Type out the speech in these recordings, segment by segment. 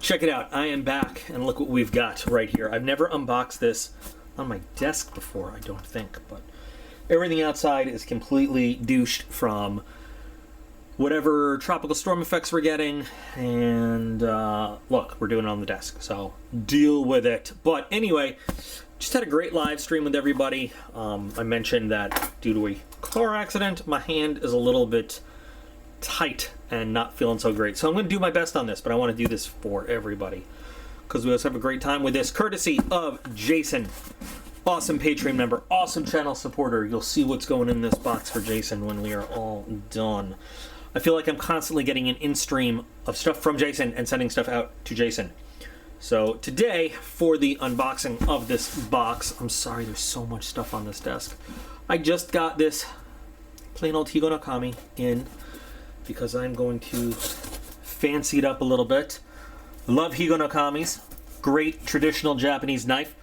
Check it out. I am back, and look what we've got right here. I've never unboxed this on my desk before, I don't think, but everything outside is completely douched from whatever tropical storm effects we're getting, and look, we're doing it on the desk, so deal with it. But anyway, just had a great live stream with everybody. I mentioned that due to a car accident, my hand is a little bit tight and not feeling so great. So I'm going to do my best on this, but I want to do this for everybody because we always have a great time with this, courtesy of Jason. Awesome Patreon member, awesome channel supporter. You'll see what's going in this box for Jason when we are all done. I feel like I'm constantly getting an in-stream of stuff from Jason and sending stuff out to Jason. So today, for the unboxing of this box, I'm sorry there's so much stuff on this desk. I just got this plain old Hickory no Kami in because I'm going to fancy it up a little bit. Love Hickory no Kamis. Great traditional Japanese knife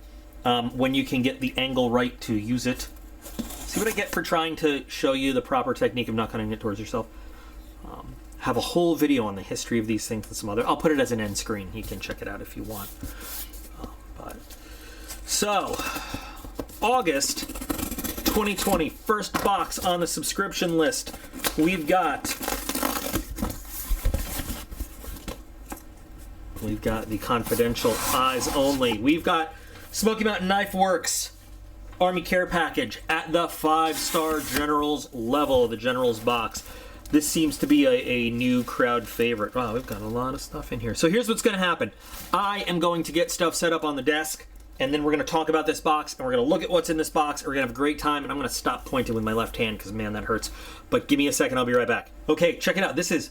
when you can get the angle right to use it. See what I get for trying to show you the proper technique of not cutting it towards yourself. Have a whole video on the history of these things and some other. I'll put it as an end screen. You can check it out if you want. So, August 2020, first box on the subscription list. We've got the confidential eyes only. We've got Smoky Mountain Knife Works Army Care Package at the 5-star Generals level, the Generals box. This seems to be a new crowd favorite. Wow, we've got a lot of stuff in here. So here's what's going to happen. I am going to get stuff set up on the desk, and then we're going to talk about this box, and we're going to look at what's in this box, and we're going to have a great time, and I'm going to stop pointing with my left hand because, man, that hurts. But give me a second. I'll be right back. Okay, check it out. This is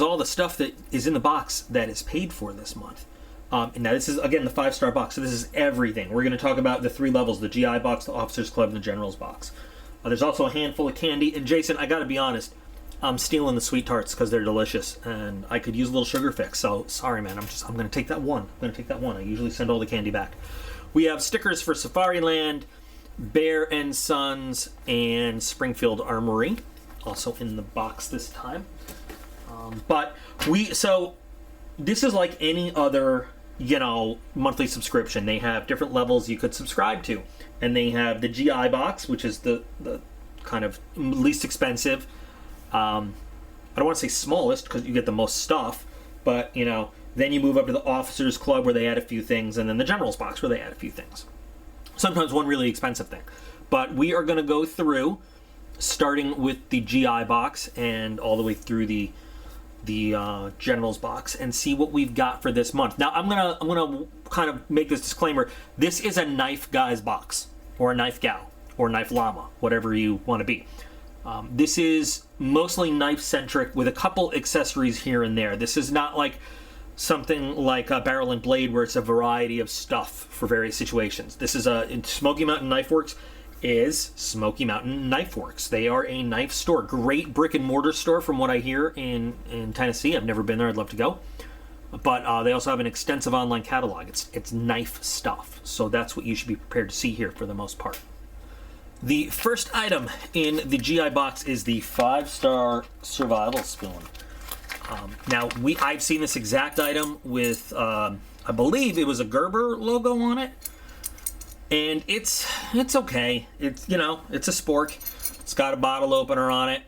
all the stuff that is in the box that is paid for this month. And now this is, again, the 5-star box, so this is everything. We're going to talk about the 3 levels, the GI box, the Officers Club, and the Generals box. There's also a handful of candy, and Jason, I got to be honest, I'm stealing the sweet tarts because they're delicious, and I could use a little sugar fix. So sorry, man. I'm going to take that one. I usually send all the candy back. We have stickers for Safariland, Bear and Sons, and Springfield Armory, also in the box this time. So this is like any other, monthly subscription. They have different levels you could subscribe to, and they have the GI box, which is the kind of least expensive. I don't want to say smallest because you get the most stuff, but then you move up to the Officers Club where they add a few things, and then the Generals box where they add a few things. Sometimes one really expensive thing. But we are going to go through, starting with the GI box and all the way through the Generals box, and see what we've got for this month. Now I'm gonna kind of make this disclaimer. This is a knife guy's box, or a knife gal, or knife llama, whatever you want to be. This is mostly knife-centric with a couple accessories here and there. This is not like something like a Barrel and Blade where it's a variety of stuff for various situations. This is Smoky Mountain Knife Works is Smoky Mountain Knife Works. They are a knife store. Great brick-and-mortar store from what I hear in Tennessee. I've never been there. I'd love to go. But they also have an extensive online catalog. It's knife stuff. So that's what you should be prepared to see here for the most part. The first item in the GI box is the 5-star survival spoon. Now, I've seen this exact item with, I believe it was a Gerber logo on it, and it's okay. It's it's a spork. It's got a bottle opener on it.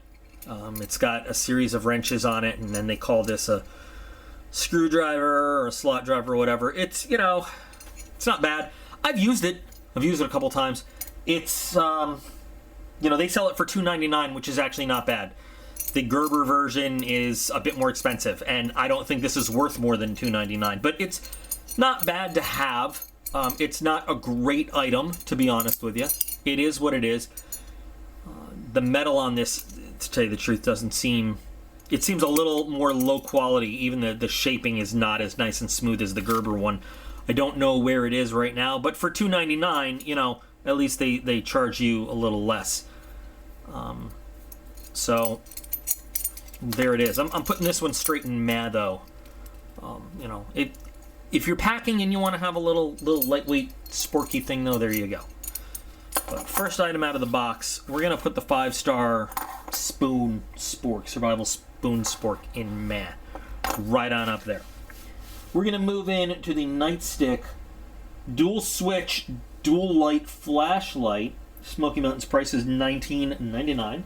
It's got a series of wrenches on it, and then they call this a screwdriver or a slot driver or whatever. It's it's not bad. I've used it a couple times. It's, they sell it for $2.99, which is actually not bad. The Gerber version is a bit more expensive, and I don't think this is worth more than $2.99. But it's not bad to have. It's not a great item, to be honest with you. It is what it is. The metal on this, to tell you the truth, it seems a little more low quality. Even the shaping is not as nice and smooth as the Gerber one. I don't know where it is right now, but for $2.99, at least they charge you a little less. So there it is. I'm putting this one straight in matte though. If you're packing and you want to have a little lightweight sporky thing though, there you go. But first item out of the box, we're gonna put the 5-star spoon spork, survival spoon spork in matte, right on up there. we're going to move in to the nightstick dual switch, dual light flashlight. Smoky Mountain's price is $19.99.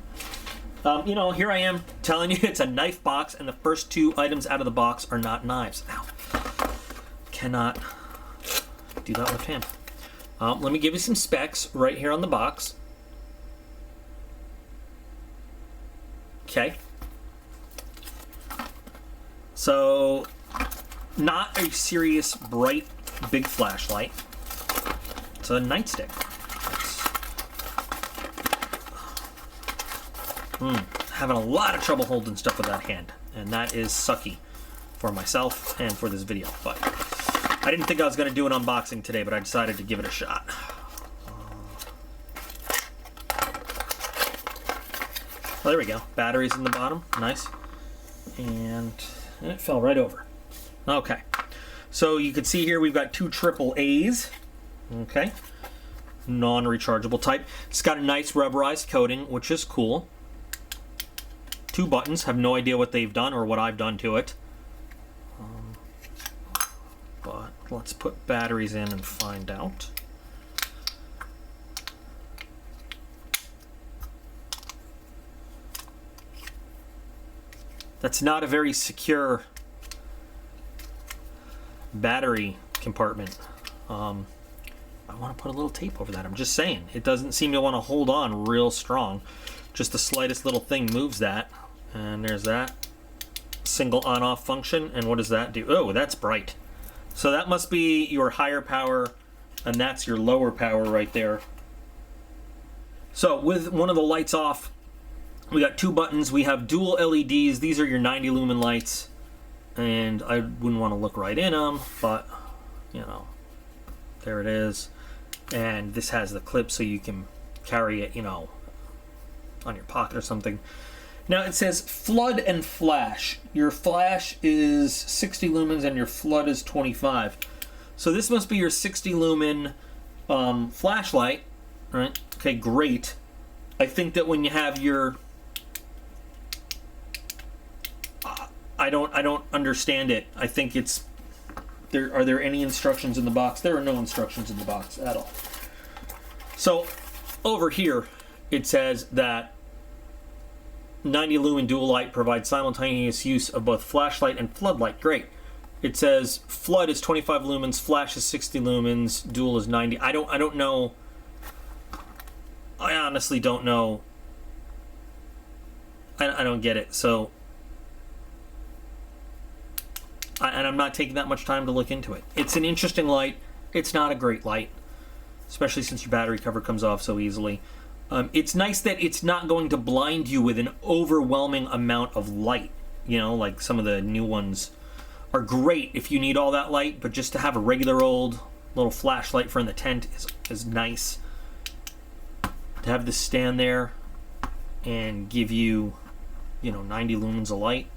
You know, here I am telling you it's a knife box, and the first two items out of the box are not knives. Ow. Cannot do that left hand. Let me give you some specs right here on the box. Okay. So, not a serious, bright, big flashlight. It's a nightstick. Having a lot of trouble holding stuff with that hand, and that is sucky for myself and for this video. But I didn't think I was going to do an unboxing today, but I decided to give it a shot. Well, there we go. Batteries in the bottom. Nice. And it fell right over. Okay. So you can see here we've got two AAAs. Okay. Non-rechargeable type. It's got a nice rubberized coating, which is cool. Two buttons. Have no idea what they've done or what I've done to it. But let's put batteries in and find out. That's not a very secure battery compartment. I want to put a little tape over that. I'm just saying. It doesn't seem to want to hold on real strong. Just the slightest little thing moves that. And there's that. Single on-off function. And what does that do? Oh, that's bright. So that must be your higher power, and that's your lower power right there. So with one of the lights off, we got two buttons. We have dual LEDs. These are your 90 lumen lights, and I wouldn't want to look right in them, but you know, there it is. And this has the clip so you can carry it, you know, on your pocket or something. Now it says flood and flash. Your flash is 60 lumens and your flood is 25. So this must be your 60 lumen flashlight, right? Okay, great. I think that when you have your I don't understand it. I think it's are there any instructions in the box? There are no instructions in the box at all. So over here it says that 90 lumen dual light provides simultaneous use of both flashlight and floodlight. Great. It says flood is 25 lumens, flash is 60 lumens, dual is 90. I don't know. I honestly don't know. I don't get it. So and I'm not taking that much time to look into it. It's an interesting light. It's not a great light, especially since your battery cover comes off so easily. It's nice that it's not going to blind you with an overwhelming amount of light. You know, like some of the new ones are great if you need all that light, but just to have a regular old little flashlight for in the tent is nice. To have this stand there and give you, you know, 90 lumens of light.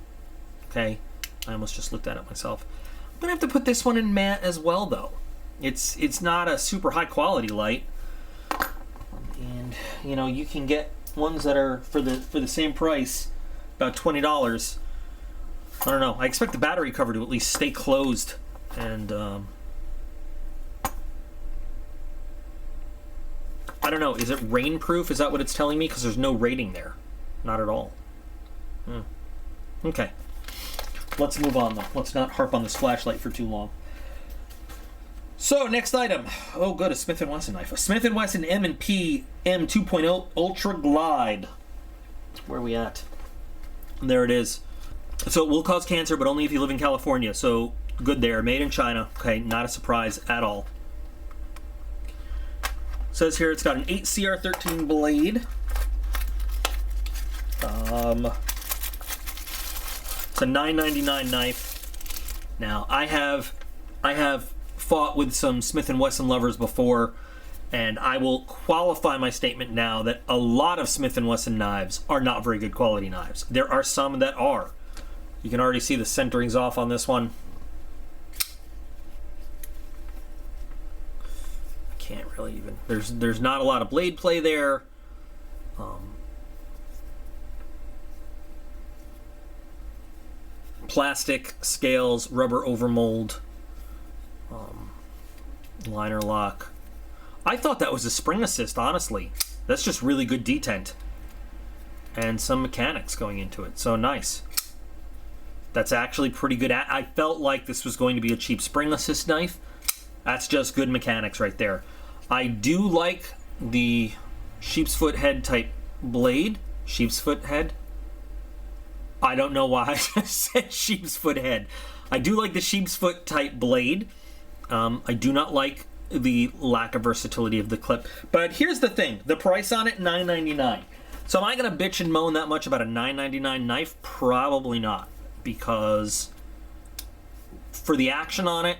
Okay, I almost just looked at it myself. I'm gonna have to put this one in matte as well, though. It's not a super high quality light. And you know, you can get ones that are for the same price, about $20. I don't know. I expect the battery cover to at least stay closed, and I don't know. Is it rainproof? Is that what it's telling me? Because there's no rating there, not at all. Okay, let's move on though. Let's not harp on this flashlight for too long. So, next item. Oh, good, a Smith & Wesson knife. A Smith & Wesson M&P M2.0 Ultra Glide. Where are we at? There it is. So, it will cause cancer, but only if you live in California. So, good there. Made in China. Okay, not a surprise at all. Says here it's got an 8CR13 blade. It's a $9.99 knife. Now, I have fought with some Smith & Wesson lovers before, and I will qualify my statement now that a lot of Smith & Wesson knives are not very good quality knives. There are some that are. You can already see the centering's off on this one. I can't really even. There's not a lot of blade play there. Plastic, scales, rubber overmold. Liner lock. I thought that was a spring assist, honestly. That's just really good detent. And some mechanics going into it, so nice. That's actually pretty good. I felt like this was going to be a cheap spring assist knife. That's just good mechanics right there. I do like the sheep's foot head type blade. Sheep's foot head. I don't know why I said sheep's foot head. I do like the sheep's foot type blade. I do not like the lack of versatility of the clip. But here's the thing. The price on it, $9.99. So am I going to bitch and moan that much about a $9.99 knife? Probably not. Because for the action on it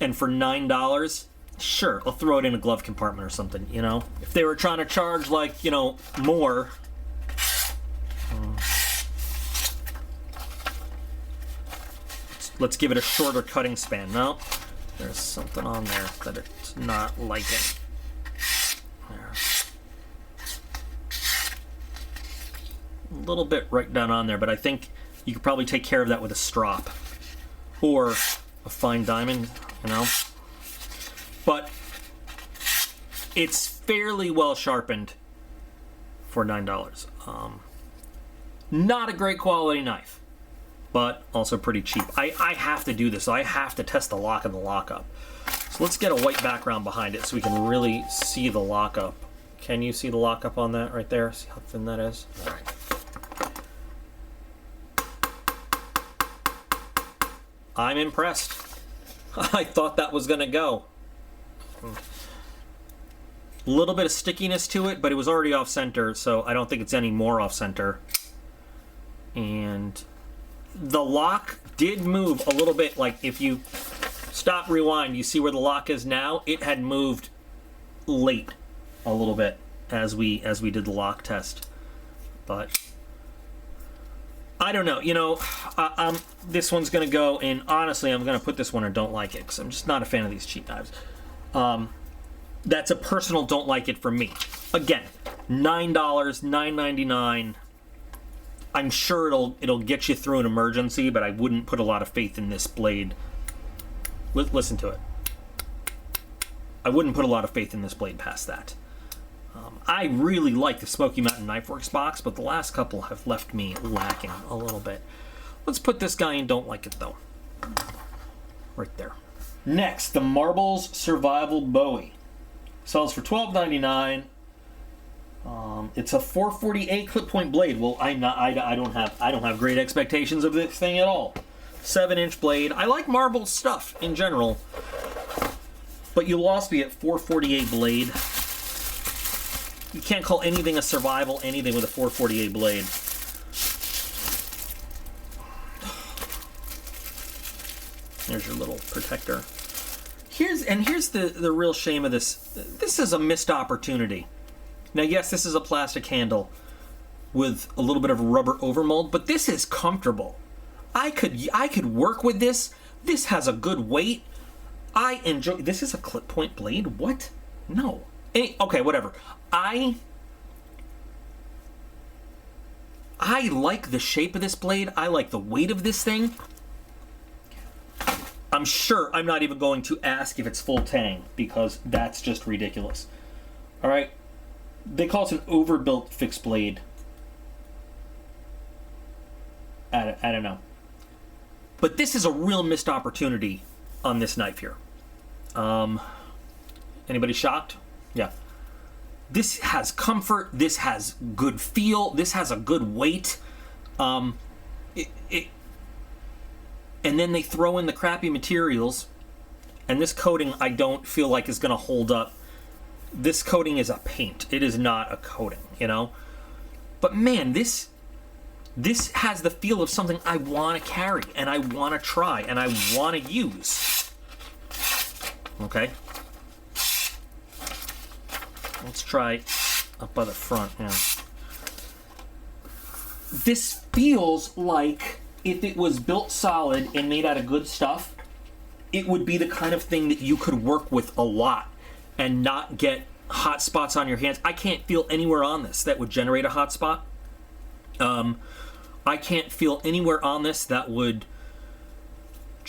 and for $9, sure, I'll throw it in a glove compartment or something, you know? If they were trying to charge, like, you know, more... Let's give it a shorter cutting span. No, there's something on there that it's not liking. There. A little bit right down on there, but I think you could probably take care of that with a strop or a fine diamond, you know. But it's fairly well sharpened for $9. Not a great quality knife, but also pretty cheap. I have to do this, so I have to test the lock and the lockup. So let's get a white background behind it so we can really see the lockup. Can you see the lockup on that right there? See how thin that is? All right. I'm impressed. I thought that was gonna go. A little bit of stickiness to it, but it was already off center, so I don't think it's any more off center. And the lock did move a little bit. Like if you stop, rewind, you see where the lock is now. It had moved late a little bit as we did the lock test, but I don't know. You know, this one's gonna go, and honestly, I'm gonna put this one or don't like it because I'm just not a fan of these cheap knives. That's a personal don't like it for me. Again, $9, $9.99. I'm sure it'll get you through an emergency, but I wouldn't put a lot of faith in this blade. Listen to it. I wouldn't put a lot of faith in this blade past that. I really like the Smoky Mountain Knife Works box, but the last couple have left me lacking a little bit. Let's put this guy in don't like it, though. Right there. Next, the Marbles Survival Bowie. Sells for $12.99. It's a 440A clip point blade. Well, I don't have great expectations of this thing at all. 7-inch blade. I like Marble stuff in general, but you lost me at 440A blade. You can't call anything a survival anything with a 440A blade. There's your little protector. Here's the real shame of this. This is a missed opportunity. Now, yes, this is a plastic handle with a little bit of rubber overmold, but this is comfortable. I could work with this. This has a good weight. I enjoy. This is a clip point blade. What? No. Okay, whatever. I like the shape of this blade. I like the weight of this thing. I'm sure I'm not even going to ask if it's full tang because that's just ridiculous. All right. They call it an overbuilt fixed blade. I don't know. But this is a real missed opportunity on this knife here. Anybody shocked? Yeah. This has comfort. This has good feel. This has a good weight. And then they throw in the crappy materials. And this coating I don't feel like is going to hold up. This coating is a paint. It is not a coating, you know? But man, this has the feel of something I want to carry, and I want to try, and I want to use. Okay? Let's try up by the front, yeah. This feels like if it was built solid and made out of good stuff, it would be the kind of thing that you could work with a lot and not get hot spots on your hands. I can't feel anywhere on this that would generate a hot spot. I can't feel anywhere on this that would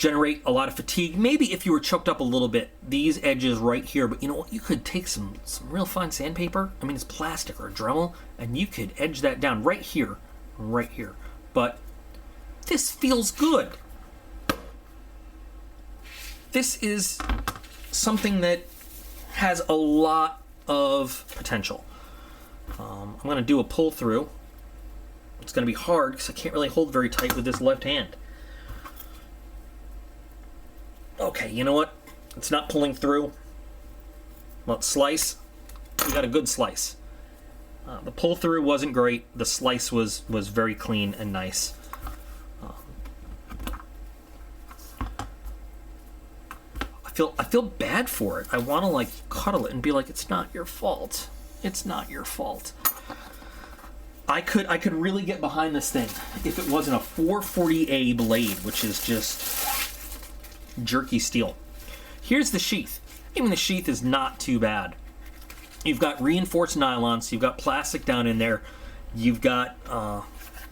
generate a lot of fatigue. Maybe if you were choked up a little bit, these edges right here, but you know what? You could take some real fine sandpaper. I mean, it's plastic or a Dremel, and you could edge that down right here. But this feels good. This is something that has a lot of potential. I'm going to do a pull through. It's going to be hard because I can't really hold very tight with this left hand. Okay, you know what? It's not pulling through. Let's slice. We got a good slice. The pull through wasn't great. The slice was very clean and nice. I feel bad for it. I want to like cuddle it and be like, it's not your fault. It's not your fault. I could really get behind this thing if it wasn't a 440A blade, which is just jerky steel. Here's the sheath. Even the sheath is not too bad. You've got reinforced nylon, so you've got plastic down in there. You've got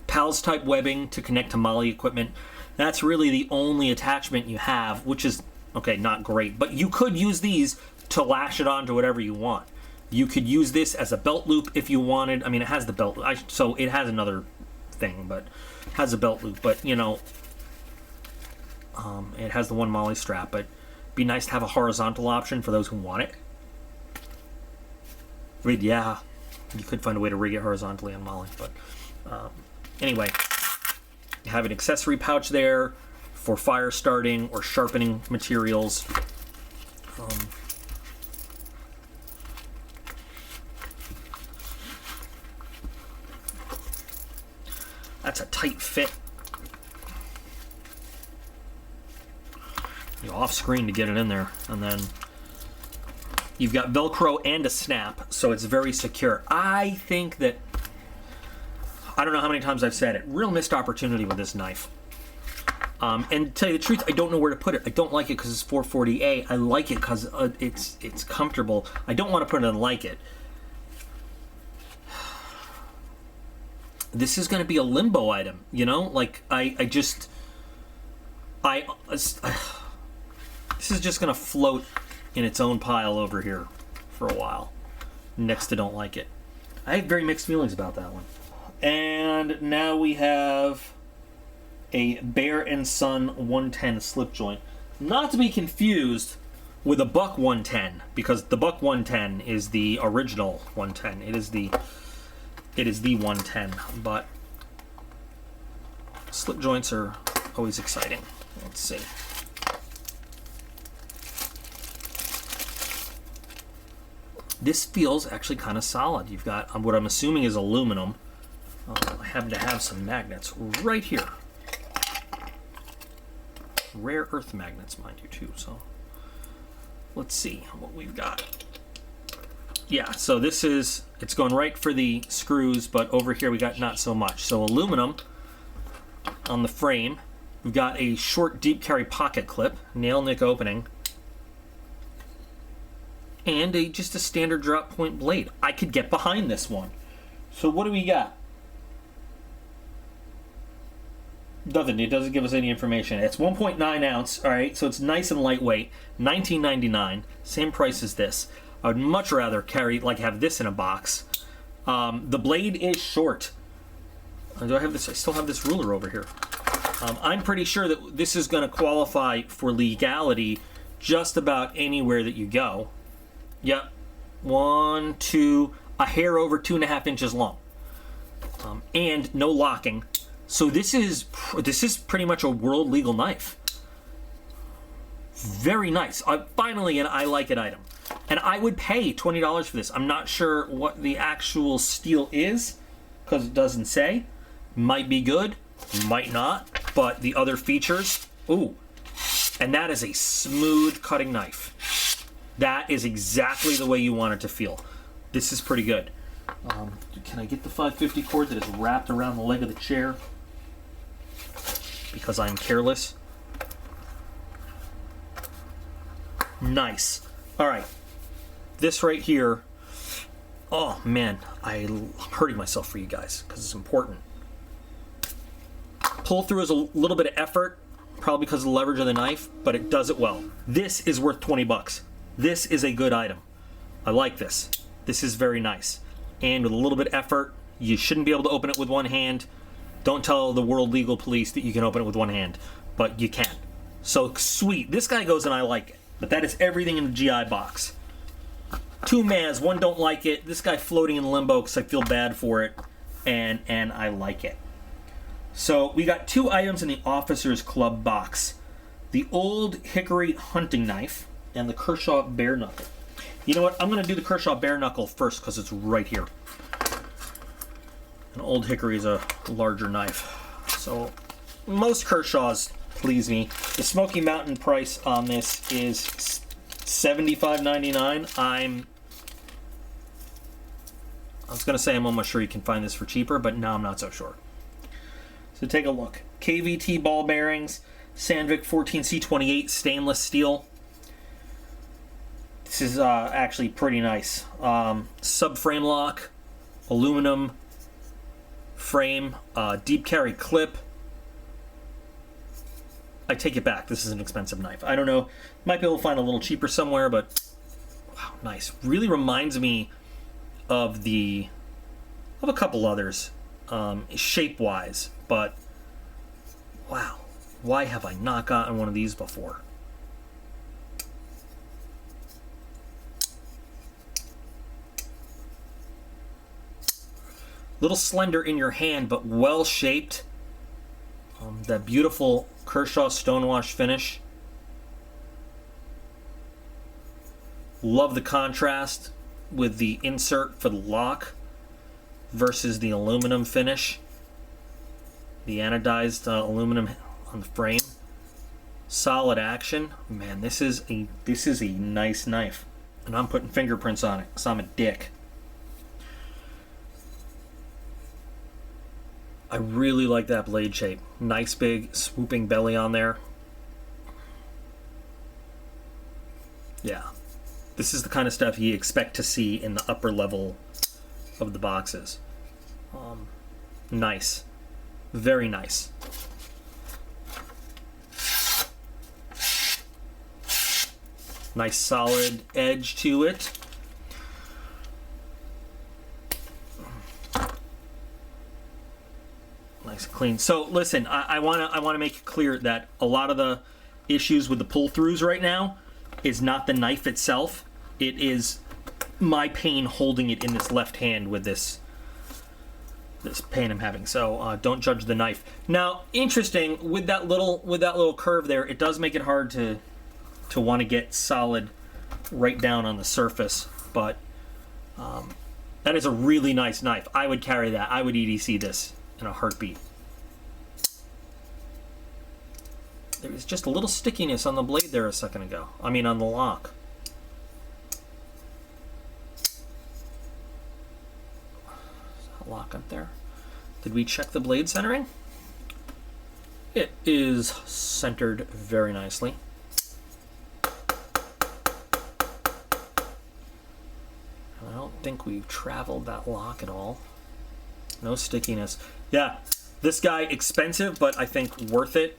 PALS type webbing to connect to MOLLE equipment. That's really the only attachment you have, which is, okay, not great, but you could use these to lash it onto whatever you want. You could use this as a belt loop if you wanted. I mean, it has the belt, so it has another thing, but it has a belt loop, but you know, it has the one MOLLE strap, but it'd be nice to have a horizontal option for those who want it. I mean, yeah, you could find a way to rig it horizontally on MOLLE, but anyway, you have an accessory pouch there for fire starting or sharpening materials. That's a tight fit. You off screen to get it in there, and then you've got Velcro and a snap, so it's very secure. I think that, I don't know how many times I've said it, real missed opportunity with this knife. And to tell you the truth, I don't know where to put it. I don't like it because it's 440A. I like it because it's comfortable. I don't want to put it in like it. This is going to be a limbo item, you know? Like, this is just going to float in its own pile over here for a while, next to don't like it. I have very mixed feelings about that one. And now we have a Bear & Son 110 slip joint. Not to be confused with a Buck 110, because the Buck 110 is the original 110. It is the 110, but slip joints are always exciting. Let's see. This feels actually kind of solid. You've got what I'm assuming is aluminum. I happen to have some magnets right here. Rare earth magnets, mind you, too. So let's see what we've got. Yeah, so this is, it's going right for the screws, but over here we got not so much. So aluminum on the frame. We've got a short deep carry pocket clip, nail nick opening, and just a standard drop point blade. I could get behind this one. So what do we got? Nothing. It doesn't give us any information. It's 1.9 ounce. All right, so it's nice and lightweight. $19.99, same price as this. I would much rather have this in a box. The blade is short. Do I have this? I still have this ruler over here. I'm pretty sure that this is going to qualify for legality just about anywhere that you go. Yep, a hair over 2.5 inches long, and no locking. So this is pretty much a world legal knife. Very nice. Finally, an I like it item. And I would pay $20 for this. I'm not sure what the actual steel is, because it doesn't say. Might be good, might not. But the other features, ooh. And that is a smooth cutting knife. That is exactly the way you want it to feel. This is pretty good. Can I get the 550 cord that is wrapped around the leg of the chair? Because I'm careless. Nice. All right. This right here, oh man, I'm hurting myself for you guys because it's important. Pull through is a little bit of effort. probably because of the leverage of the knife, but it does it well. This is worth 20 bucks. This is a good item. I like this. This is very nice. And with a little bit of effort, you shouldn't be able to open it with one hand. Don't tell the world legal police that you can open it with one hand, but you can. So sweet. This guy goes and I like it. But that is everything in the GI box. 2 Maz, 1 don't like it. This guy floating in limbo because I feel bad for it, and I like it. So we got 2 items in the Officers Club box. The old Hickory hunting knife and the Kershaw Bareknuckle. You know what? I'm going to do the Kershaw Bareknuckle first because it's right here. An old Hickory is a larger knife. So most Kershaws please me. The Smoky Mountain price on this is $75.99. I was going to say I'm almost sure you can find this for cheaper, but now I'm not so sure. So take a look. KVT ball bearings, Sandvik 14C28 stainless steel. This is actually pretty nice. Subframe lock, aluminum frame, deep carry clip. I take it back. This is an expensive knife. I don't know. Might be able to find a little cheaper somewhere, but wow, nice. Really reminds me of a couple others, shape-wise. But wow, why have I not gotten one of these before? Little slender in your hand, but well shaped. That beautiful Kershaw stonewash finish. Love the contrast with the insert for the lock versus the aluminum finish. The anodized aluminum on the frame. Solid action. Man, this is a nice knife. And I'm putting fingerprints on it because I'm a dick. I really like that blade shape. Nice big swooping belly on there. Yeah. This is the kind of stuff you expect to see in the upper level of the boxes. Nice. Very nice. Nice solid edge to it. Nice and clean. So listen, I want to make it clear that a lot of the issues with the pull-throughs right now is not the knife itself. It is my pain holding it in this left hand with this pain I'm having. So don't judge the knife. Now, interesting with that little curve there, it does make it hard to want to get solid right down on the surface. But that is a really nice knife. I would carry that. I would EDC this in a heartbeat. There was just a little stickiness on the blade there a second ago. I mean, on the lock. Lock up there. Did we check the blade centering? It is centered very nicely. I don't think we've traveled that lock at all. No stickiness. Yeah, this guy expensive, but I think worth it.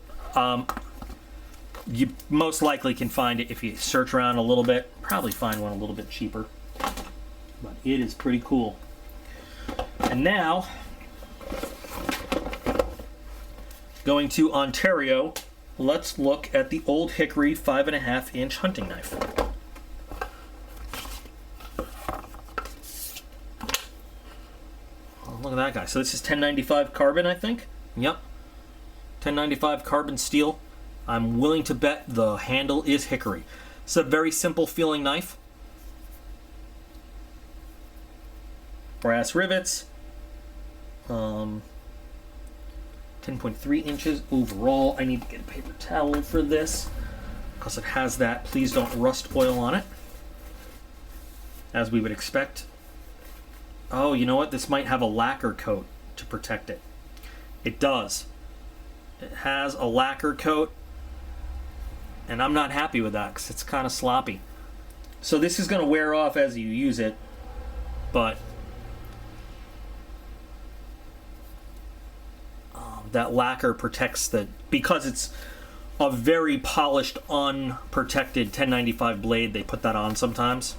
You most likely can find it if you search around a little bit. Probably find one a little bit cheaper. But it is pretty cool. And now, going to Ontario, let's look at the old Hickory 5.5-inch hunting knife. Oh, look at that guy. So this is 1095 carbon, I think. Yep. 1095 carbon steel. I'm willing to bet the handle is Hickory. It's a very simple feeling knife. Brass rivets. 10.3 inches overall. I need to get a paper towel for this because it has that please don't rust oil on it, as we would expect. Oh, you know what? This might have a lacquer coat to protect it. It does. It has a lacquer coat, and I'm not happy with that because it's kind of sloppy. So this is going to wear off as you use it, but that lacquer protects because it's a very polished, unprotected 1095 blade. They put that on sometimes.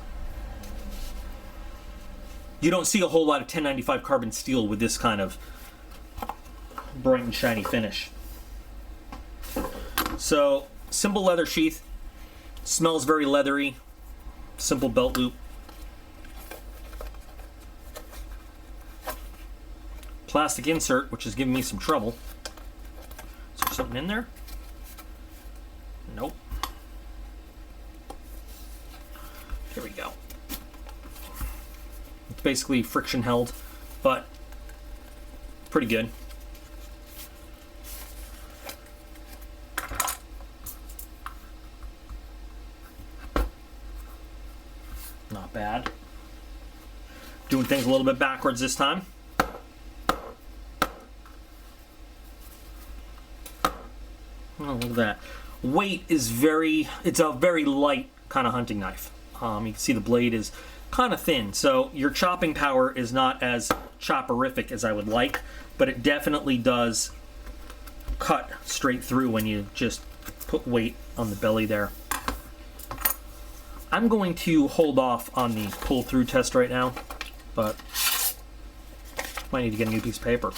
You don't see a whole lot of 1095 carbon steel with this kind of bright and shiny finish. So, simple leather sheath. Smells very leathery. Simple belt loop. Plastic insert, which is giving me some trouble. Is there something in there? Nope. Here we go. It's basically friction held, but pretty good. Not bad. Doing things a little bit backwards this time. Oh, look at that. Weight is it's a very light kind of hunting knife. You can see the blade is kind of thin, so your chopping power is not as chopperific as I would like, but it definitely does cut straight through when you just put weight on the belly there. I'm going to hold off on the pull-through test right now, but might need to get a new piece of paper.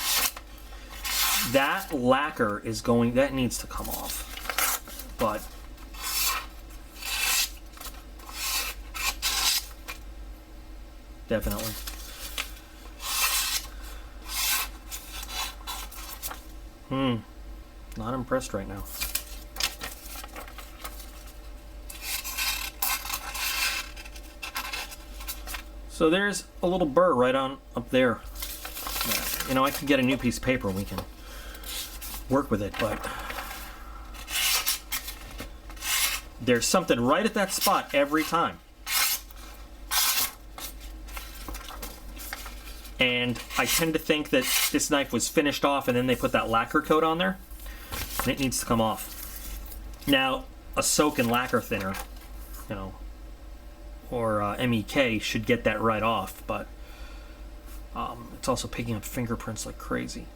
That lacquer that needs to come off, but definitely. Not impressed right now. So there's a little burr right on up there. You know, I can get a new piece of paper and we can work with it, but there's something right at that spot every time. And I tend to think that this knife was finished off and then they put that lacquer coat on there, and it needs to come off. Now, a soak and lacquer thinner, you know, or MEK should get that right off, but it's also picking up fingerprints like crazy.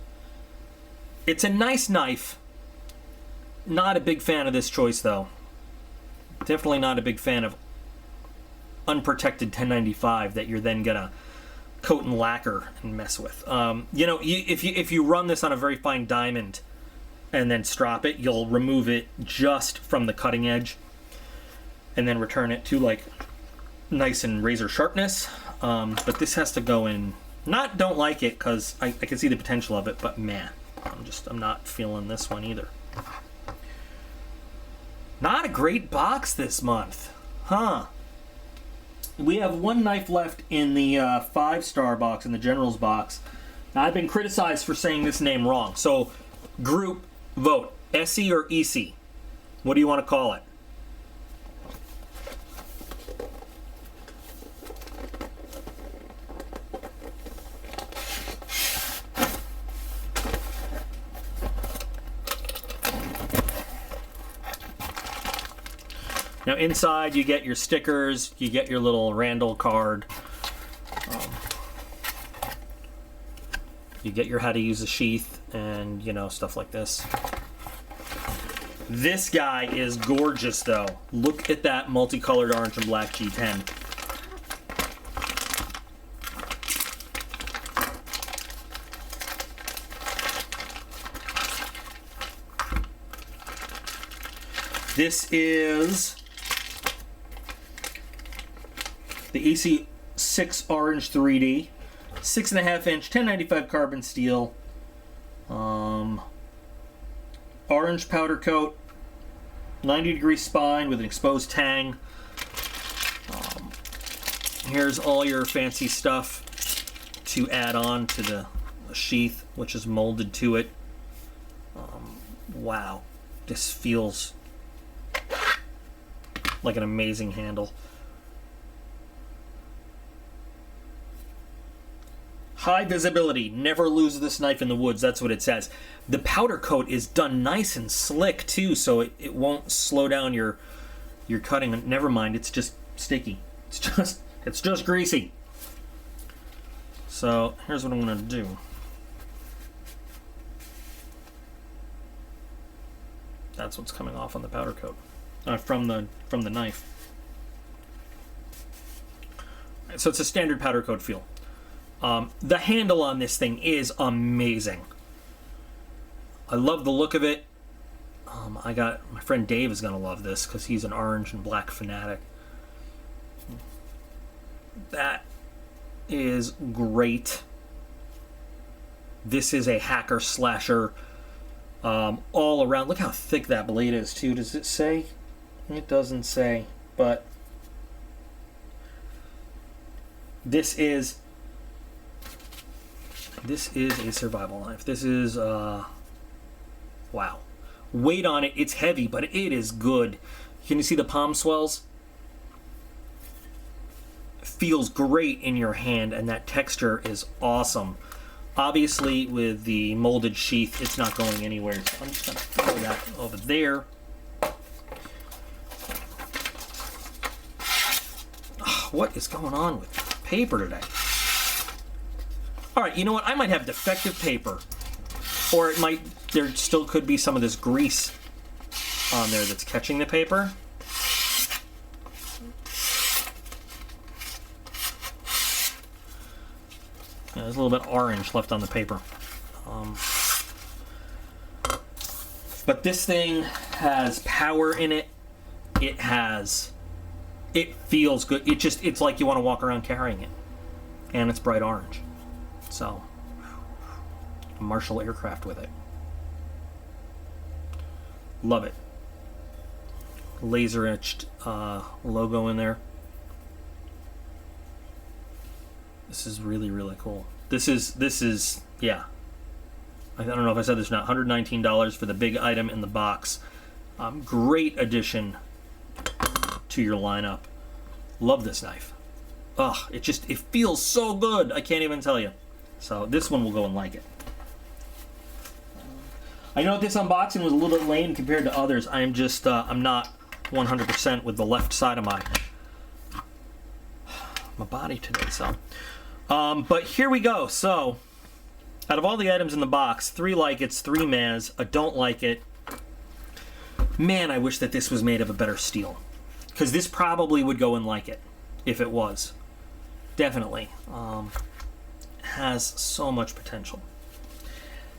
It's a nice knife. Not a big fan of this choice, though. Definitely not a big fan of unprotected 1095 that you're then gonna coat and lacquer and mess with. You know, if you run this on a very fine diamond and then strop it, you'll remove it just from the cutting edge and then return it to like nice and razor sharpness. But this has to go in. Don't like it because I can see the potential of it, but man, I'm not feeling this one either. Not a great box this month, huh? We have one knife left in the 5-star box, in the General's box. Now, I've been criticized for saying this name wrong. So, group, vote. SE or EC? What do you want to call it? Now inside you get your stickers, you get your little Randall card, you get your how to use a sheath, and you know, stuff like this. This guy is gorgeous though. Look at that multicolored orange and black G10. This is the EC6 Orange 3D, 6.5 inch, 1095 carbon steel, orange powder coat, 90-degree spine with an exposed tang. Here's all your fancy stuff to add on to the sheath, which is molded to it. Wow, this feels like an amazing handle. High visibility, never lose this knife in the woods, that's what it says. The powder coat is done nice and slick too, so it won't slow down your cutting. Never mind, it's just sticky. It's just greasy. So here's what I'm gonna do. That's what's coming off on the powder coat from the knife. So it's a standard powder coat feel. The handle on this thing is amazing. I love the look of it. My friend Dave is gonna love this because he's an orange and black fanatic. That is great. This is a hacker slasher all around. Look how thick that blade is too. Does it say? It doesn't say, but this is a survival knife. This is wow. Weight on it, it's heavy, but it is good. Can you see the palm swells? Feels great in your hand, and that texture is awesome. Obviously, with the molded sheath, it's not going anywhere. So I'm just going to throw that over there. What is going on with paper today? All right, you know what? I might have defective paper, or it might. There still could be some of this grease on there that's catching the paper. Yeah, there's a little bit orange left on the paper. But this thing has power in it. It feels good. It's like you want to walk around carrying it. And it's bright orange. So, Marshall aircraft with it. Love it. Laser etched logo in there. This is really, really cool. This is yeah. I don't know if I said this or not. $119 for the big item in the box. Great addition to your lineup. Love this knife. Ugh, it feels so good. I can't even tell you. So this one will go and like it. I know this unboxing was a little bit lame compared to others. I'm not 100% with the left side of my body today. So, but here we go. So, out of all the items in the box, 3 like it's, 3 mehs, a don't like it. Man, I wish that this was made of a better steel, because this probably would go and like it if it was. Definitely. Has so much potential.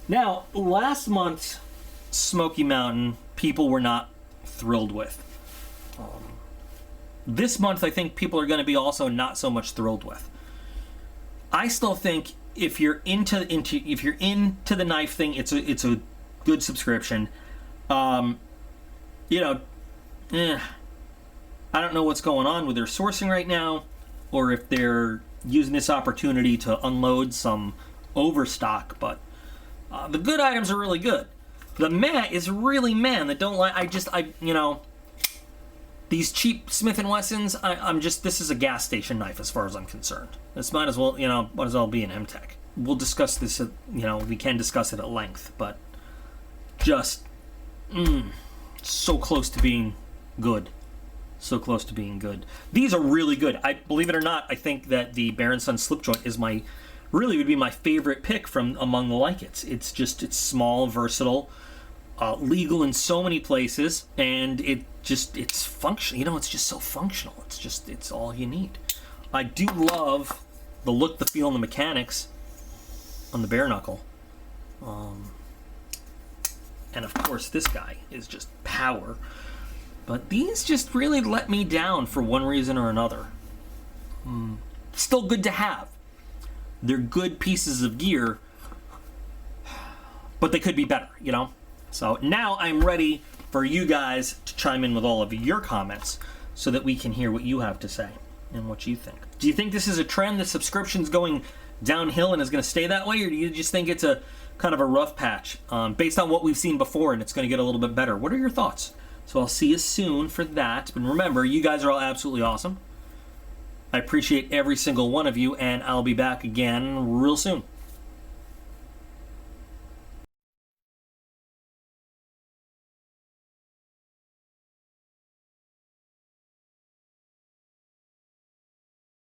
Now, last month's Smoky Mountain, people were not thrilled with. This month, I think people are going to be also not so much thrilled with. I still think if you're into the knife thing, it's a good subscription. I don't know what's going on with their sourcing right now, or if they're using this opportunity to unload some overstock, but the good items are really good. The meh is really meh. That don't like. These cheap Smith & Wessons. This is a gas station knife as far as I'm concerned. This might as well be an M-Tech. We'll discuss this. We can discuss it at length, but just so close to being good. So close to being good. These are really good. Believe it or not, I think that the Baron Son slip joint is would be my favorite pick from among the like-its. It's small, versatile, legal in so many places, and it's functional. It's just so functional. It's all you need. I do love the look, the feel, and the mechanics on the Bareknuckle. And of course, this guy is just power. But these just really let me down for one reason or another. Still good to have. They're good pieces of gear, but they could be better, So now I'm ready for you guys to chime in with all of your comments so that we can hear what you have to say and what you think. Do you think this is a trend, that subscription's going downhill and is going to stay that way, or do you just think it's a kind of a rough patch based on what we've seen before and it's going to get a little bit better? What are your thoughts? So I'll see you soon for that. But remember, you guys are all absolutely awesome. I appreciate every single one of you, and I'll be back again real soon.